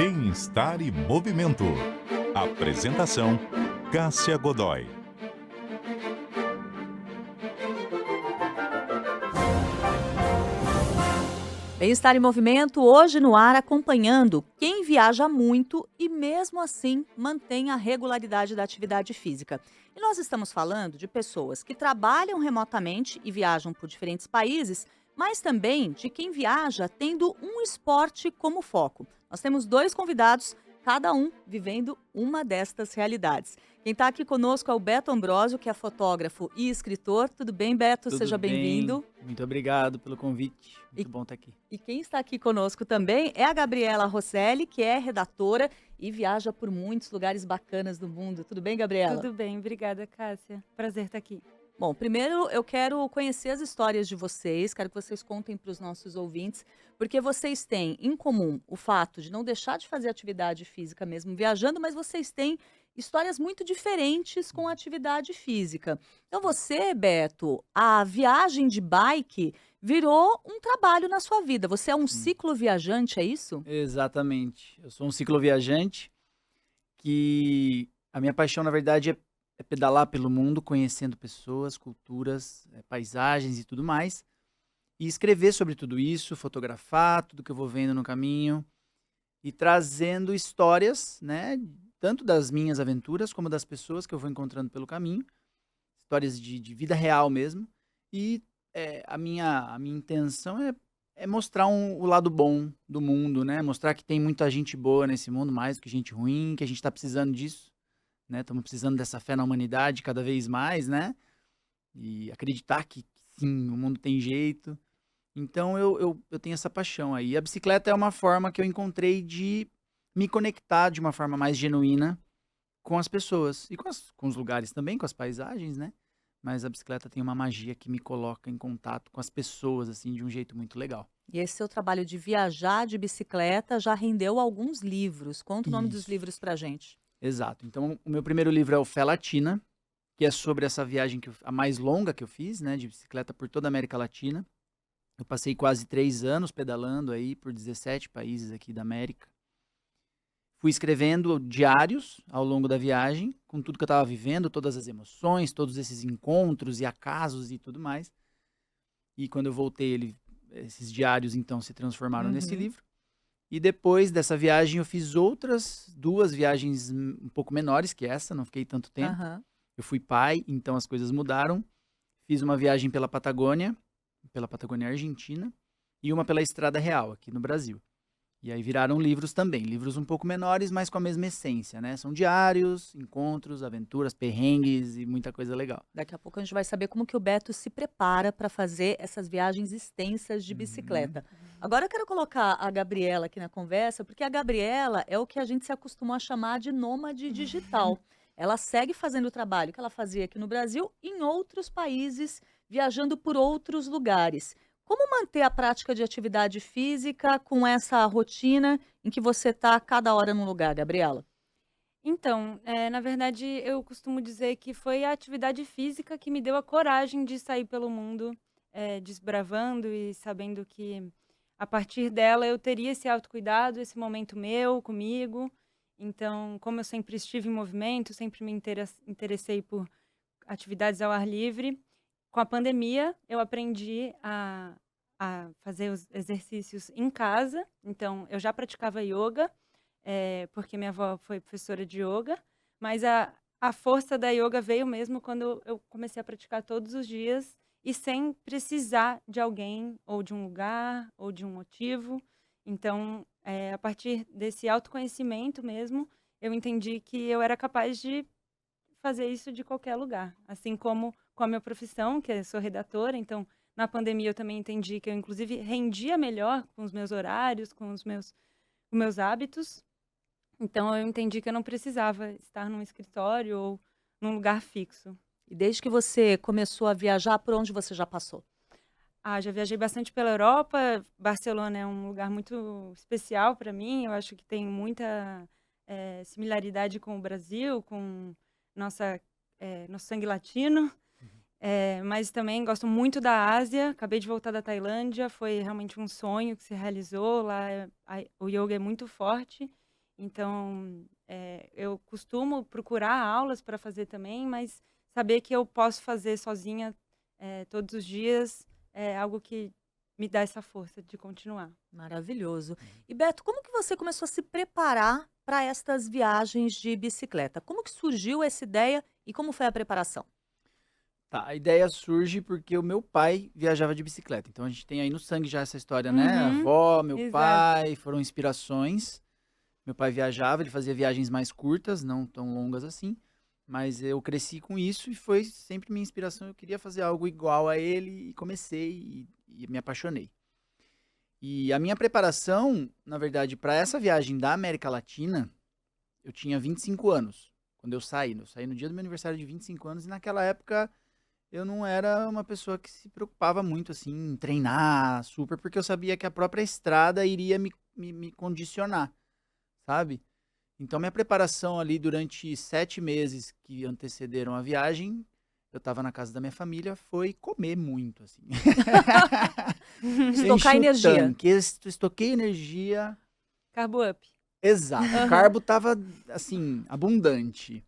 Bem-estar e movimento. Apresentação: Cássia Godoy. Bem-estar em movimento, hoje no ar acompanhando quem viaja muito e mesmo assim mantém a regularidade da atividade física. E nós estamos falando de pessoas que trabalham remotamente e viajam por diferentes países, mas também de quem viaja tendo um esporte como foco. Nós temos dois convidados, cada um vivendo uma destas realidades. Quem está aqui conosco é o Beto Ambrosio, que é fotógrafo e escritor. Tudo bem, Beto? Tudo Seja bem, bem-vindo. muito obrigado pelo convite, E muito bom estar aqui. E quem está aqui conosco também é a Gabriela Rosselli, que é redatora e viaja por muitos lugares bacanas do mundo. Tudo bem, Gabriela? Tudo bem, obrigada, Cássia. Prazer estar aqui. Bom, primeiro eu quero conhecer as histórias de vocês, quero que vocês contem para os nossos ouvintes, porque vocês têm em comum o fato de não deixar de fazer atividade física mesmo viajando, mas vocês têm histórias muito diferentes com a atividade física. Então você, Beto, a viagem de bike virou um trabalho na sua vida. Você é um Sim, cicloviajante, é isso? exatamente. Eu sou um cicloviajante que a minha paixão, na verdade, é pedalar pelo mundo, conhecendo pessoas, culturas, paisagens e tudo mais, e escrever sobre tudo isso, fotografar tudo que eu vou vendo no caminho e trazendo histórias, né, tanto das minhas aventuras como das pessoas que eu vou encontrando pelo caminho, histórias de vida real mesmo. E a minha intenção é mostrar o lado bom do mundo, né? Mostrar que tem muita gente boa nesse mundo, mais do que gente ruim, que a gente está precisando disso, né? Estamos precisando dessa fé na humanidade cada vez mais, né? E acreditar que sim, o mundo tem jeito. Então eu tenho essa paixão aí. A bicicleta é uma forma que eu encontrei de me conectar de uma forma mais genuína com as pessoas e com os lugares também, com as paisagens, né? Mas a bicicleta tem uma magia que me coloca em contato com as pessoas, assim, de um jeito muito legal. E esse seu trabalho de viajar de bicicleta já rendeu alguns livros. Conta o nome dos Isso, livros pra gente. exato. Então, o meu primeiro livro é o Fé Latina, que é sobre essa viagem a mais longa que eu fiz, né, de bicicleta por toda a América Latina. Eu passei quase 3 anos pedalando aí por 17 países aqui da América. Fui escrevendo diários ao longo da viagem, com tudo que eu estava vivendo, todas as emoções, todos esses encontros e acasos e tudo mais. E quando eu voltei, esses diários então se transformaram nesse Uhum. livro. E depois dessa viagem eu fiz outras duas viagens um pouco menores que essa, não fiquei tanto tempo. Aham. Eu fui pai, então as coisas mudaram. Fiz uma viagem pela Patagônia Argentina, e uma pela Estrada Real, aqui no Brasil. E aí viraram livros também, livros um pouco menores, mas com a mesma essência, né? São diários, encontros, aventuras, perrengues e muita coisa legal. Daqui a pouco a gente vai saber como que o Beto se prepara para fazer essas viagens extensas de Uhum, bicicleta. Agora eu quero colocar a Gabriela aqui na conversa, porque a Gabriela é o que a gente se acostumou a chamar de nômade digital. Ela segue fazendo o trabalho que ela fazia aqui no Brasil em outros países, viajando por outros lugares. Como manter a prática de atividade física com essa rotina em que você está cada hora num lugar, Gabriela? Então, na verdade, eu costumo dizer que foi a atividade física que me deu a coragem de sair pelo mundo, desbravando e sabendo que, a partir dela, eu teria esse autocuidado, esse momento meu, comigo. Então, como eu sempre estive em movimento, sempre me interessei por atividades ao ar livre, com a pandemia, eu aprendi a fazer os exercícios em casa. Então, eu já praticava yoga, porque minha avó foi professora de yoga, mas a força da yoga veio mesmo quando eu comecei a praticar todos os dias e sem precisar de alguém, ou de um lugar, ou de um motivo. Então, a partir desse autoconhecimento mesmo, eu entendi que eu era capaz de fazer isso de qualquer lugar, assim como com a minha profissão, que eu sou redatora. Então, na pandemia eu também entendi que eu inclusive rendia melhor com os meus horários, com meus hábitos. Então eu entendi que eu não precisava estar num escritório ou num lugar fixo. E desde que você começou a viajar, por onde você já passou? Já viajei bastante pela Europa. Barcelona é um lugar muito especial para mim. Eu acho que tem muita similaridade com o Brasil, com nossa, nosso sangue latino. Mas também gosto muito da Ásia. Acabei de voltar da Tailândia. Foi realmente um sonho que se realizou. Lá o yoga é muito forte. Então, eu costumo procurar aulas para fazer também, mas saber que eu posso fazer sozinha todos os dias é algo que me dá essa força de continuar. Maravilhoso. E Beto, como que você começou a se preparar para estas viagens de bicicleta? Como que surgiu essa ideia e como foi a preparação? Tá, a ideia surge porque o meu pai viajava de bicicleta. Então a gente tem aí no sangue já essa história, né? A Uhum, avó, meu exato. pai, foram inspirações. Meu pai viajava, ele fazia viagens mais curtas, não tão longas assim. Mas eu cresci com isso e foi sempre minha inspiração. Eu queria fazer algo igual a ele e comecei e me apaixonei. E a minha preparação, na verdade, para essa viagem da América Latina, eu tinha 25 anos quando eu saí. Eu saí no dia do meu aniversário de 25 anos e naquela época eu não era uma pessoa que se preocupava muito assim em treinar super, porque eu sabia que a própria estrada iria me condicionar, sabe? Então minha preparação ali durante 7 meses que antecederam a viagem, eu estava na casa da minha família, foi comer muito, assim. Estocar Enchi o energia. tanque, estoquei energia. Carbo up. Exato, o Aham. carbo tava, assim, abundante.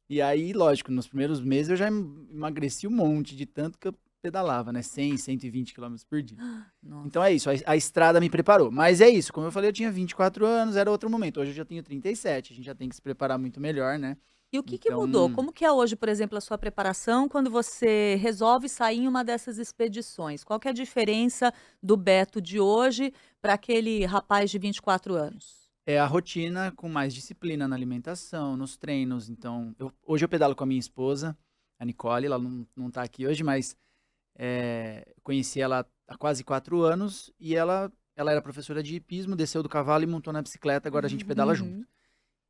E aí, lógico, nos primeiros meses eu já emagreci um monte de tanto que eu pedalava, né? 100, 120 quilômetros por dia. Então Nossa. é isso, a estrada me preparou. Mas é isso, como eu falei, eu tinha 24 anos, era outro momento. Hoje eu já tenho 37, a gente já tem que se preparar muito melhor, né? E o que que mudou? Então, Como que é hoje, por exemplo, a sua preparação quando você resolve sair em uma dessas expedições? Qual que é a diferença do Beto de hoje para aquele rapaz de 24 anos? é a rotina com mais disciplina na alimentação, nos treinos. Então, hoje eu pedalo com a minha esposa, a Nicole, ela não tá aqui hoje, mas conheci ela há quase 4 anos e ela era professora de hipismo, desceu do cavalo e montou na bicicleta, agora a gente pedala junto. Uhum.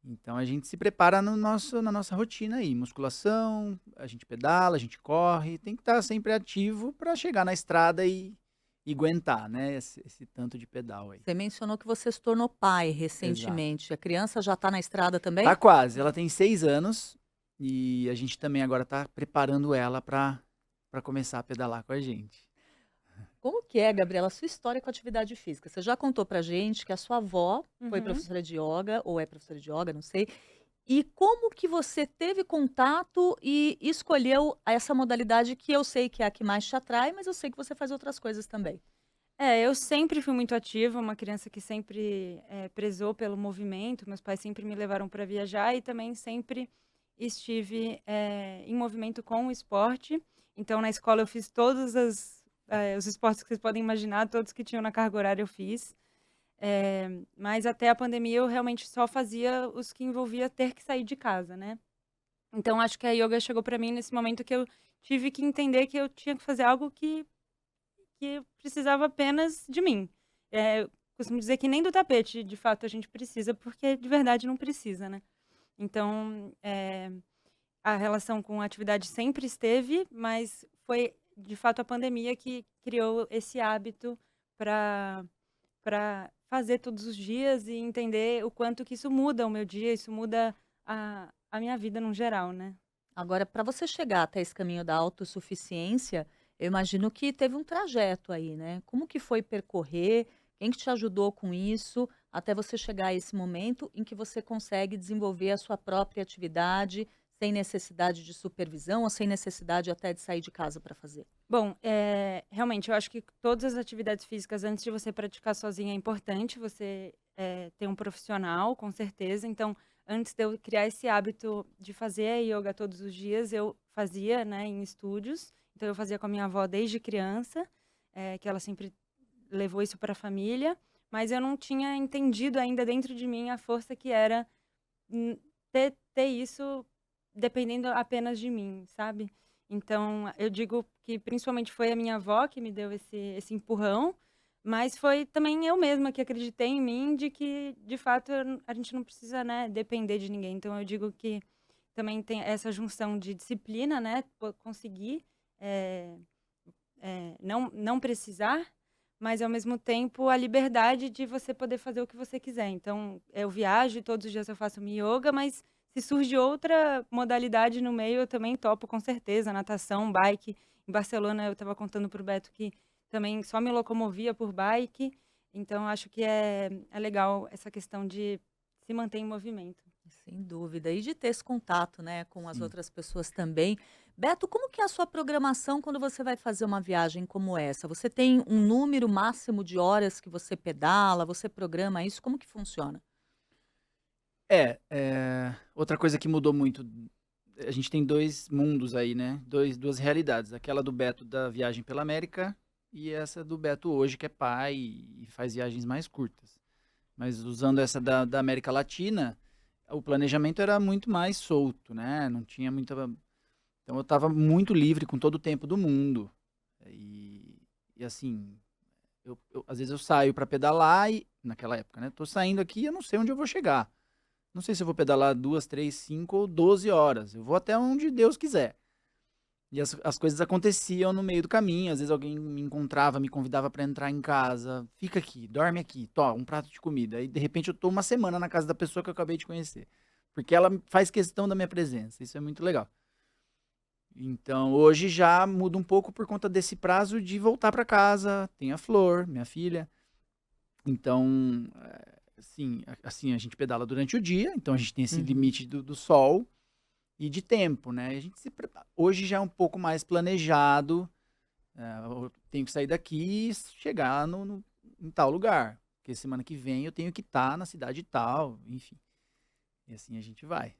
Então a gente se prepara no na nossa rotina aí, musculação, a gente pedala, a gente corre, tem que estar sempre ativo para chegar na estrada e aguentar, né, esse tanto de pedal aí. Você mencionou que você se tornou pai Exato. recentemente. A criança já está na estrada Tá também? quase, ela tem 6 anos e a gente também agora tá preparando ela para começar a pedalar com a gente. Como que é, Gabriela, a sua história com a atividade física? Você já contou pra gente que a sua avó foi Uhum. professora de yoga, ou é professora de yoga, não sei. E como que você teve contato e escolheu essa modalidade que eu sei que é a que mais te atrai, mas eu sei que você faz outras coisas também. Eu sempre fui muito ativa, uma criança que sempre prezou pelo movimento. Meus pais sempre me levaram para viajar e também sempre estive em movimento com o esporte. Então, na escola eu fiz os esportes que vocês podem imaginar, todos que tinham na carga horária eu fiz. Mas até a pandemia eu realmente só fazia os que envolvia ter que sair de casa, né? Então, acho que a yoga chegou para mim nesse momento que eu tive que entender que eu tinha que fazer algo que precisava apenas de mim. Eu costumo dizer que nem do tapete, de fato, a gente precisa, porque de verdade não precisa, né. Então, a relação com a atividade sempre esteve, mas foi, de fato, a pandemia que criou esse hábito para fazer todos os dias e entender o quanto que isso muda o meu dia, isso muda a minha vida no geral, né. Agora, para você chegar até esse caminho da autossuficiência, eu imagino que teve um trajeto aí, né? Como que foi percorrer? Quem que te ajudou com isso até você chegar a esse momento em que você consegue desenvolver a sua própria atividade sem necessidade de supervisão ou sem necessidade até de sair de casa para fazer? Bom, realmente eu acho que todas as atividades físicas antes de você praticar sozinha é importante você, ter um profissional, com certeza. Então, antes de eu criar esse hábito de fazer a ioga todos os dias, eu fazia, né, em estúdios. Então eu fazia com a minha avó desde criança, que ela sempre levou isso para a família, mas eu não tinha entendido ainda dentro de mim a força que era, ter isso dependendo apenas de mim, sabe. Então, eu digo que principalmente foi a minha avó que me deu esse empurrão, mas foi também eu mesma que acreditei em mim de que, de fato, a gente não precisa, né, depender de ninguém. Então eu digo que também tem essa junção de disciplina, né, conseguir, eh não precisar, mas ao mesmo tempo a liberdade de você poder fazer o que você quiser. Então, eu viajo e todos os dias eu faço minha yoga, mas se surge outra modalidade no meio, eu também topo com certeza, natação, bike. Em Barcelona eu estava contando para o Beto que também só me locomovia por bike, então acho que é legal essa questão de se manter em movimento. Sem dúvida. E de ter esse contato, né, com as Sim. outras pessoas também. Beto, como que é a sua programação quando você vai fazer uma viagem como essa? Você tem um número máximo de horas que você pedala? Você programa isso? Como que funciona? Outra coisa que mudou muito, a gente tem dois mundos aí, né? Duas realidades. Aquela do Beto da viagem pela América e essa do Beto hoje, que é pai e faz viagens mais curtas. Mas usando essa da América Latina, o planejamento era muito mais solto, né? Não tinha muita. Então eu estava muito livre com todo o tempo do mundo. E assim, às vezes eu saio para pedalar e, naquela época, né? Tô saindo aqui e eu não sei onde eu vou chegar. Não sei se eu vou pedalar 2, 3, 5 ou 12 horas. Eu vou até onde Deus quiser. E as coisas aconteciam no meio do caminho. Às vezes alguém me encontrava, me convidava para entrar em casa. Fica aqui, dorme aqui, toma um prato de comida. Aí, de repente, eu tô uma semana na casa da pessoa que eu acabei de conhecer. Porque ela faz questão da minha presença. Isso é muito legal. Então, hoje já muda um pouco por conta desse prazo de voltar para casa. Tem a Flor, minha filha. Então, assim, a gente pedala durante o dia. Então, a gente tem esse Uhum. limite do sol e de tempo, né? A gente hoje já é um pouco mais planejado. Eu tenho que sair daqui e chegar em tal lugar. Porque semana que vem eu tenho que estar na cidade tal, enfim. E assim a gente vai.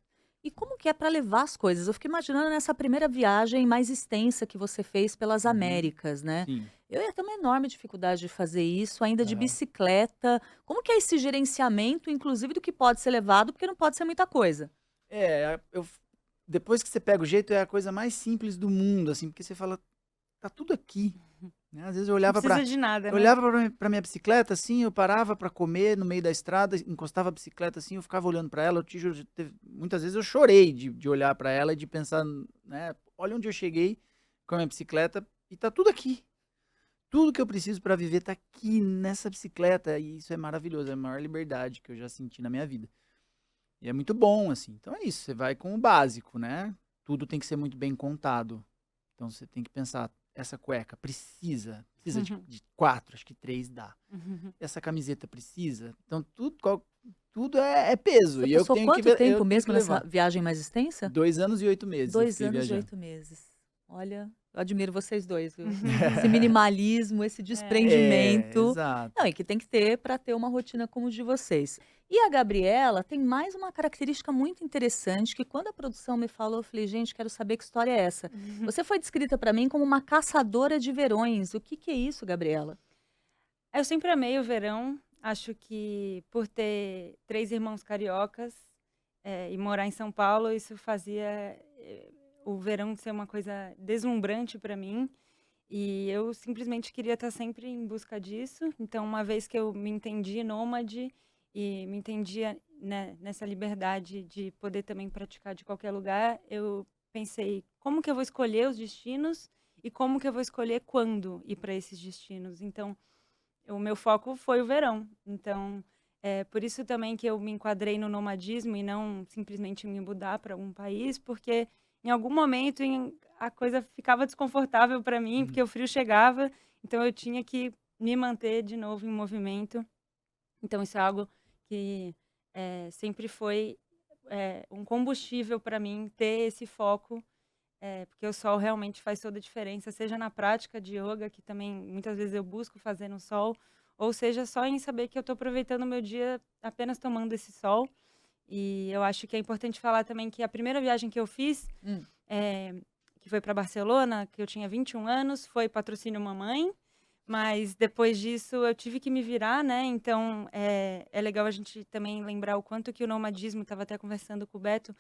E como que é para levar as coisas? Eu fico imaginando nessa primeira viagem mais extensa que você fez pelas Uhum. Américas, né? Sim. Eu ia ter uma enorme dificuldade de fazer isso, ainda de Aham. bicicleta. Como que é esse gerenciamento, inclusive, do que pode ser levado, porque não pode ser muita coisa? Depois que você pega o jeito, é a coisa mais simples do mundo, assim, porque você fala, tá tudo aqui. Né? Às vezes eu Não olhava precisa de nada, eu né? olhava pra minha bicicleta, assim, eu parava pra comer no meio da estrada, encostava a bicicleta assim, eu ficava olhando pra ela, eu te juro, muitas vezes eu chorei de olhar pra ela e de pensar, né, olha onde eu cheguei com a minha bicicleta e tá tudo aqui. Tudo que eu preciso pra viver tá aqui nessa bicicleta e isso é maravilhoso, é a maior liberdade que eu já senti na minha vida. E é muito bom, assim. Então é isso, você vai com o básico, né? Tudo tem que ser muito bem contado. Então você tem que pensar, essa cueca precisa de 4, acho que 3 dá. Essa camiseta precisa. Então tudo é peso. Você E eu passou tenho que, quanto tempo eu tenho que mesmo nessa levar. viagem mais extensa? 2 anos e 8 meses eu 2 fiquei anos e viajando. 8 meses. Olha, eu admiro vocês dois, viu? Esse minimalismo, esse É, desprendimento. exato. Não, e que tem que ter para ter uma rotina como os de vocês. E a Gabriela tem mais uma característica muito interessante que quando a produção me falou, eu falei, gente, quero saber que história é essa. Você foi descrita para mim como uma caçadora de verões. O que que é isso, Gabriela? Eu sempre amei o verão. Acho que por ter 3 irmãos cariocas, e morar em São Paulo, isso fazia, o verão ser uma coisa deslumbrante para mim. E eu simplesmente queria estar sempre em busca disso. Então, uma vez que eu me entendi nômade e me entendia, né, nessa liberdade de poder também praticar de qualquer lugar, eu pensei, como que eu vou escolher os destinos e como que eu vou escolher quando ir para esses destinos. Então, o meu foco foi o verão. Então, é por isso também que eu me enquadrei no nomadismo e não simplesmente me mudar para algum país, porque em algum momento a coisa ficava desconfortável para mim, porque o frio chegava, então eu tinha que me manter de novo em movimento. Então, isso é algo que sempre foi um combustível para mim ter esse foco, porque o sol realmente faz toda a diferença, seja na prática de yoga, que também muitas vezes eu busco fazer no sol, ou seja só em saber que eu estou aproveitando o meu dia apenas tomando esse sol. E eu acho que é importante falar também que a primeira viagem que eu fiz, que foi para Barcelona, que eu tinha 21 anos, foi patrocínio mamãe, mas depois disso eu tive que me virar, né? Então é legal a gente também lembrar o quanto que o nomadismo, estava até conversando com o Beto,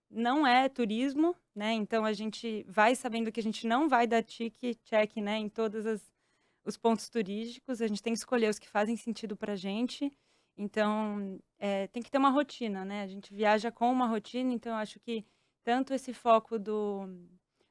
não é turismo, né? Então a gente vai sabendo que a gente não vai dar check, né, em todos os pontos turísticos, a gente tem que escolher os que fazem sentido pra gente. Então, tem que ter uma rotina, né? A gente viaja com uma rotina, então eu acho que tanto esse foco do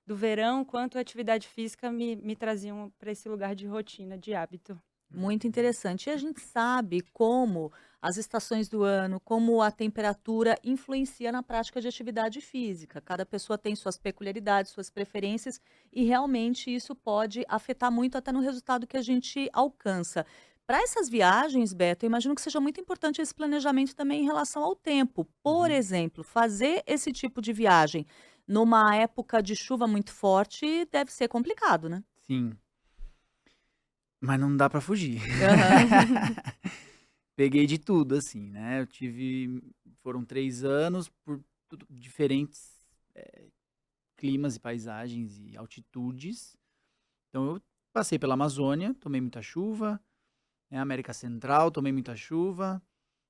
verão quanto a atividade física me traziam para esse lugar de rotina, de hábito. Muito interessante. E a gente sabe como as estações do ano, como a temperatura influencia na prática de atividade física. Cada pessoa tem suas peculiaridades, suas preferências, e realmente isso pode afetar muito até no resultado que a gente alcança. Para essas viagens, Beto, eu imagino que seja muito importante esse planejamento também em relação ao tempo. Por Uhum. exemplo, fazer esse tipo de viagem numa época de chuva muito forte deve ser complicado, né? Sim, mas não dá pra fugir. Aham. Peguei de tudo, assim, né? Foram 3 anos por diferentes climas e paisagens e altitudes. Então eu passei pela Amazônia, tomei muita chuva, né? América Central, tomei muita chuva,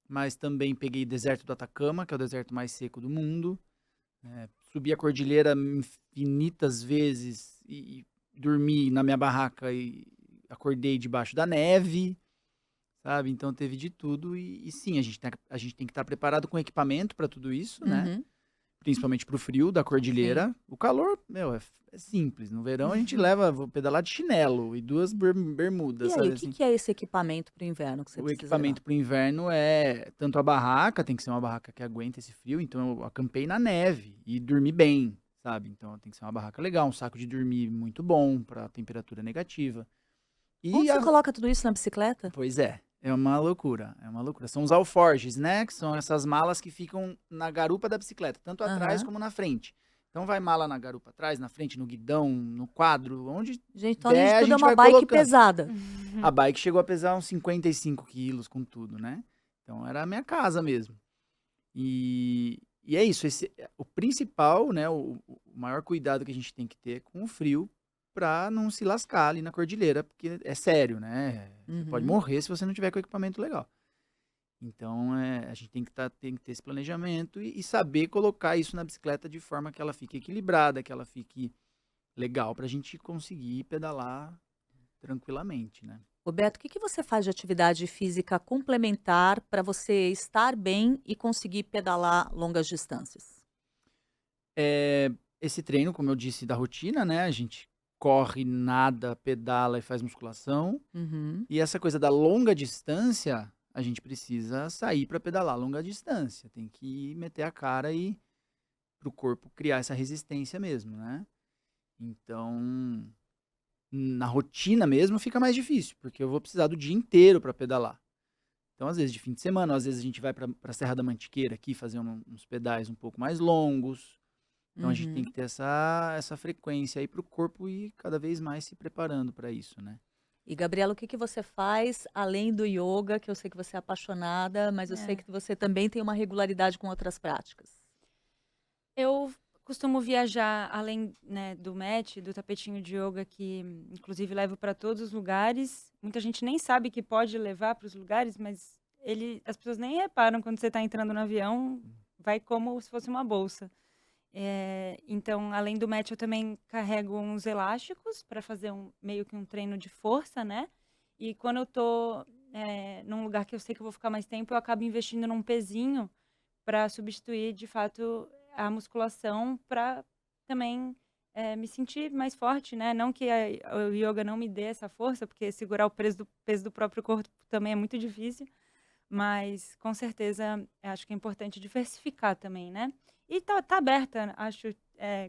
mas também peguei deserto do Atacama, que é o deserto mais seco do mundo. Subi a cordilheira infinitas vezes e dormi na minha barraca e acordei debaixo da neve, sabe? Então teve de tudo e sim, a gente tem que estar preparado com equipamento para tudo isso, né? Uhum. Principalmente pro frio da Sim. cordilheira. O calor, meu, é simples. No verão a gente Uhum. vou pedalar de chinelo e duas E bermudas, aí, sabe o que assim? que é esse equipamento para o inverno que você O precisa levar? equipamento pro inverno é tanto a barraca, tem que ser uma barraca que aguenta esse frio, então eu acampei na neve e dormi bem, sabe? Então tem que ser uma barraca legal, um saco de dormir muito bom para temperatura negativa. Onde E você a, coloca tudo isso na bicicleta? Pois é uma loucura, é uma loucura. São os alforjes, né? Que são essas malas que ficam na garupa da bicicleta, tanto atrás Aham. como na frente. Então vai mala na garupa atrás, na frente, no guidão, no quadro, onde Gente, então além de der a tudo é gente uma vai bike colocando. pesada. A bike chegou a pesar uns 55 quilos com tudo, né? Então era a minha casa mesmo. E é isso, o principal, né? O maior cuidado que a gente tem que ter é com o frio pra não se lascar ali na cordilheira, porque é sério, né? Você pode Uhum. morrer se você não tiver com equipamento legal. Então, a gente tem que ter esse planejamento e saber colocar isso na bicicleta de forma que ela fique equilibrada, que ela fique legal pra gente conseguir pedalar tranquilamente, né? Roberto, o que que você faz de atividade física complementar para você estar bem e conseguir pedalar longas distâncias? Eh, Esse treino, como eu disse, da rotina, né, a gente corre, nada, pedala e faz musculação. Uhum. E essa coisa da longa distância, a gente precisa sair para pedalar longa distância, tem que meter a cara e para o corpo criar essa resistência mesmo, né. Então, na rotina mesmo fica mais difícil, porque eu vou precisar do dia inteiro para pedalar. Então, às vezes de fim de semana, ou às vezes a gente vai para a Serra da Mantiqueira aqui fazer uns pedais um pouco mais longos. Então a gente tem que Uhum. ter essa frequência aí para o corpo ir cada vez mais se preparando para isso, né. E Gabriela, o que que você faz além do yoga, que eu sei que você é apaixonada, mas eu sei É. que você também tem uma regularidade com outras práticas? Eu costumo viajar além, né, do mat, do tapetinho de yoga que inclusive levo para todos os lugares. Muita gente nem sabe que pode levar para os lugares, mas as pessoas nem reparam quando você está entrando no avião, vai como se fosse uma bolsa. Então, além do mat, eu também carrego uns elásticos para fazer meio que um treino de força, né? E quando eu tô num lugar que eu sei que eu vou ficar mais tempo, eu acabo investindo num pezinho para substituir, de fato, a musculação para também me sentir mais forte, né? Não que o yoga não me dê essa força, porque segurar o peso do próprio corpo também é muito difícil, mas com certeza acho que é importante diversificar também, né? E tá aberta, acho,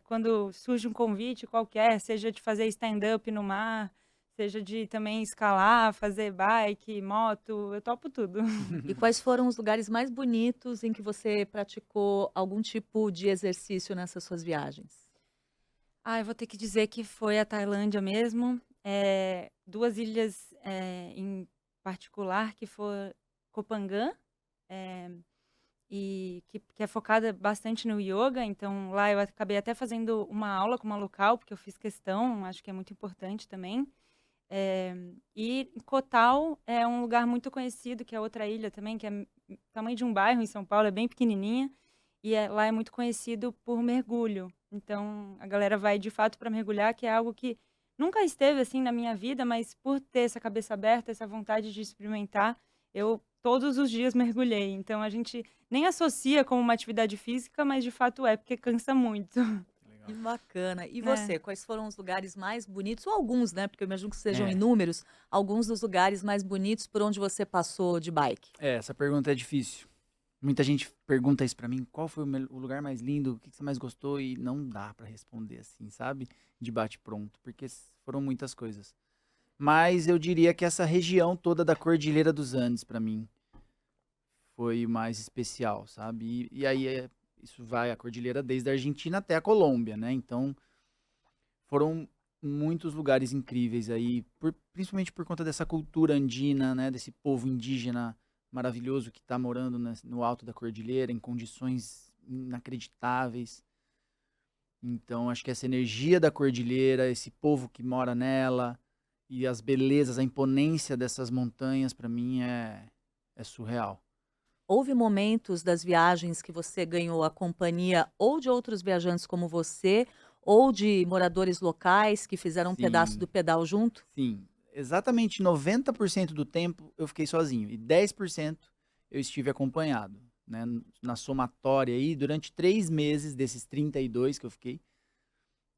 quando surge um convite qualquer, seja de fazer stand-up no mar, seja de também escalar, fazer bike, moto, eu topo tudo. E quais foram os lugares mais bonitos em que você praticou algum tipo de exercício nessas suas viagens? Ah, eu vou ter que dizer que foi a Tailândia mesmo. 2 ilhas, em particular, que foi Koh Phangan, eh, e que é focada bastante no yoga, então lá eu acabei até fazendo uma aula com uma local, porque eu fiz questão, acho que é muito importante também. E Koh Tao é um lugar muito conhecido, que é outra ilha também, que é tamanho de um bairro em São Paulo, é bem pequenininha, e lá é muito conhecido por mergulho. Então, a galera vai de fato para mergulhar, que é algo que nunca esteve assim na minha vida, mas por ter essa cabeça aberta, essa vontade de experimentar, eu todos os dias mergulhei. Então, a gente nem associa como uma atividade física, mas de fato é, porque cansa muito. Que Legal. bacana. E É. você, quais foram os lugares mais bonitos, ou alguns, né, porque eu imagino que sejam É, inúmeros, alguns dos lugares mais bonitos por onde você passou de bike? essa pergunta é difícil. Muita gente pergunta isso pra mim, qual foi o lugar mais lindo, o que você mais gostou? E não dá pra responder assim, sabe? De bate pronto, porque foram muitas coisas. Mas eu diria que essa região toda da Cordilheira dos Andes, para mim, foi o mais especial, sabe? E aí isso vai a cordilheira desde a Argentina até a Colômbia, né? Então foram muitos lugares incríveis aí, principalmente por conta dessa cultura andina, né? Desse povo indígena maravilhoso que está morando no alto da cordilheira, em condições inacreditáveis. Então acho que essa energia da cordilheira, esse povo que mora nela e as belezas, a imponência dessas montanhas, para mim é surreal. Houve momentos das viagens que você ganhou a companhia ou de outros viajantes como você, ou de moradores locais que fizeram um pedaço Sim. do pedal junto? Sim, exatamente 90% do tempo eu fiquei sozinho e 10% eu estive acompanhado, né? Na somatória aí, durante 3 meses desses 32 que eu fiquei,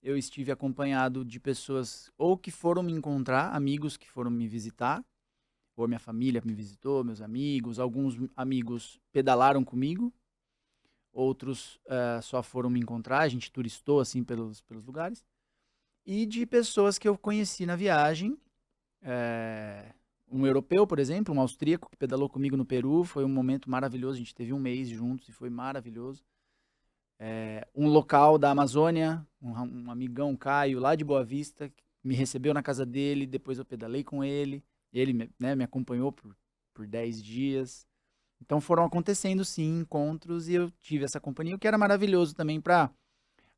eu estive acompanhado de pessoas ou que foram me encontrar, amigos que foram me visitar, ou minha família me visitou, meus amigos, alguns amigos pedalaram comigo, outros só foram me encontrar, a gente turistou assim pelos lugares, e de pessoas que eu conheci na viagem, um europeu, por exemplo, um austríaco que pedalou comigo no Peru, foi um momento maravilhoso, a gente teve 1 mês juntos e foi maravilhoso. Um local da Amazônia, um amigão, Caio, lá de Boa Vista, que me recebeu na casa dele, depois eu pedalei com ele, ele me acompanhou por 10 dias. Então foram acontecendo, sim, encontros e eu tive essa companhia, o que era maravilhoso também para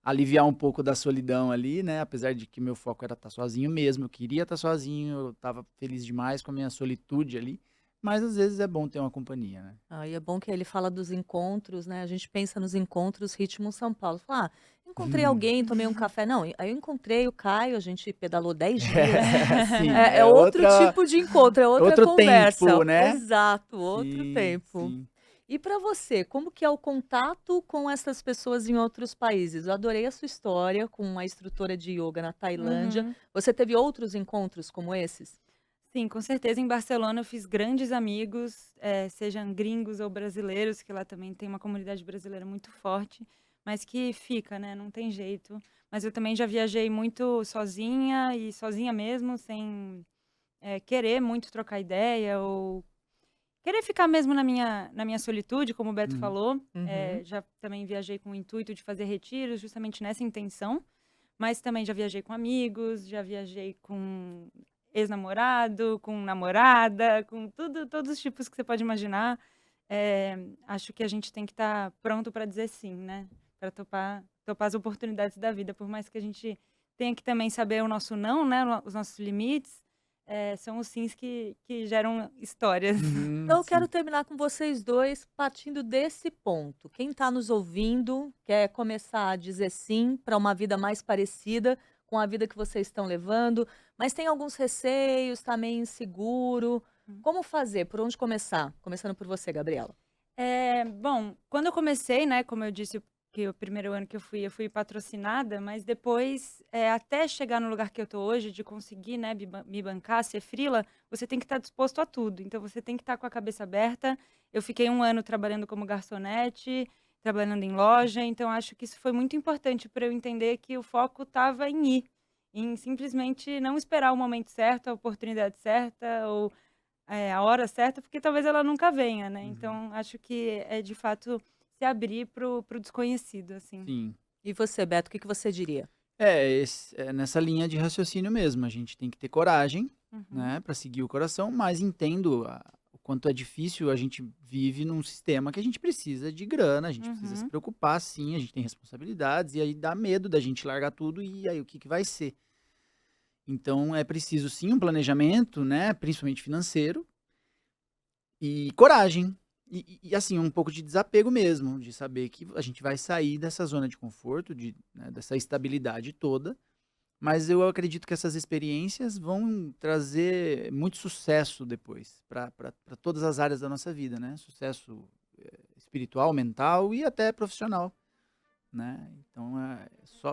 aliviar um pouco da solidão ali, né? Apesar de que meu foco era estar sozinho mesmo, eu queria estar sozinho, eu estava feliz demais com a minha solitude ali, mas às vezes é bom ter uma companhia, né? E é bom que ele fala dos encontros, né? A gente pensa nos encontros ritmo São Paulo. Fala, encontrei alguém, tomei um café. Não, aí eu encontrei o Caio, a gente pedalou 10 dias. Sim, É outro tipo de encontro, é outra outro conversa. tempo, né? Exato, outro Sim, tempo. sim. E para você, como que é o contato com essas pessoas em outros países? Eu adorei a sua história com uma instrutora de yoga na Tailândia. Uhum. Você teve outros encontros como esses? Sim, com certeza. Em Barcelona eu fiz grandes amigos, sejam gringos ou brasileiros, que lá também tem uma comunidade brasileira muito forte, mas que fica, né? Não tem jeito. Mas eu também já viajei muito sozinha e sozinha mesmo, sem querer muito trocar ideia ou querer ficar mesmo na minha solitude, como o Beto falou. Uhum. Já também viajei com o intuito de fazer retiros, justamente nessa intenção. Mas também já viajei com amigos, já viajei com ex-namorado, com namorada, com tudo, todos os tipos que você pode imaginar. Acho que a gente tem que estar pronto para dizer sim, né? Para topar as oportunidades da vida, por mais que a gente tenha que também saber o nosso não, né? Os nossos limites. São os sims que geram histórias. Então, eu Sim. quero terminar com vocês dois partindo desse ponto. Quem está nos ouvindo quer começar a dizer sim para uma vida mais parecida com a vida que vocês estão levando, mas tem alguns receios, está meio inseguro. Como fazer? Por onde começar? Começando por você, Gabriela. Bom, quando eu comecei, né, como eu disse, que o primeiro ano que eu fui patrocinada, mas depois, até chegar no lugar que eu tô hoje, de conseguir, né, me bancar, ser freela, você tem que estar disposto a tudo. Então, você tem que estar com a cabeça aberta. Eu fiquei 1 ano trabalhando como garçonete, trabalhando em loja, então acho que isso foi muito importante para eu entender que o foco estava em ir, em simplesmente não esperar o momento certo, a oportunidade certa ou a hora certa, porque talvez ela nunca venha, né? Então, acho que é de fato se abrir pro desconhecido, assim. Sim. E você, Beto, o que você diria? É nessa linha de raciocínio mesmo. A gente tem que ter coragem, Uhum. né, para seguir o coração, mas entendo o quanto é difícil. A gente vive num sistema que a gente precisa de grana, a gente precisa se Uhum. preocupar, sim, a gente tem responsabilidades, e aí dá medo da gente largar tudo, e aí o que vai ser? Então é preciso sim um planejamento, né, principalmente financeiro, e coragem. E assim, um pouco de desapego mesmo, de saber que a gente vai sair dessa zona de conforto, né, dessa estabilidade toda, mas eu acredito que essas experiências vão trazer muito sucesso depois, para todas as áreas da nossa vida, né? Sucesso espiritual, mental e até profissional, né? Então,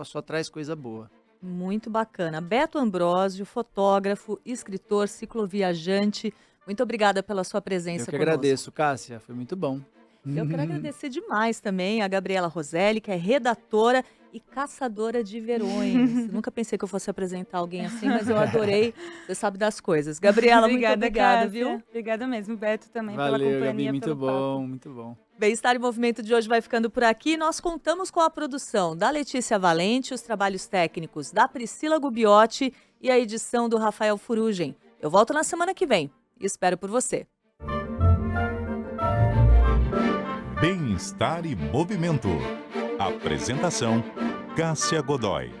só traz coisa boa. Muito bacana. Beto Ambrósio, fotógrafo, escritor, cicloviajante. Muito obrigada pela sua presença Eu que conosco. agradeço, Cássia, foi muito bom. Eu quero agradecer demais também a Gabriela Roselli, que é redatora e caçadora de verões. Eu nunca pensei que eu fosse apresentar alguém assim, mas eu adorei. Você sabe das coisas. Gabriela, muito obrigada, Cássia. viu? Obrigada mesmo, Beto, também pela Valeu, companhia, Gabi, muito pelo papo. bom, muito bom. Bem-Estar em Movimento de hoje vai ficando por aqui. Nós contamos com a produção da Letícia Valente, os trabalhos técnicos da Priscila Gubiotti e a edição do Rafael Furugem. Eu volto na semana que vem e espero por você. Bem-Estar e Movimento. Apresentação: Cássia Godoy.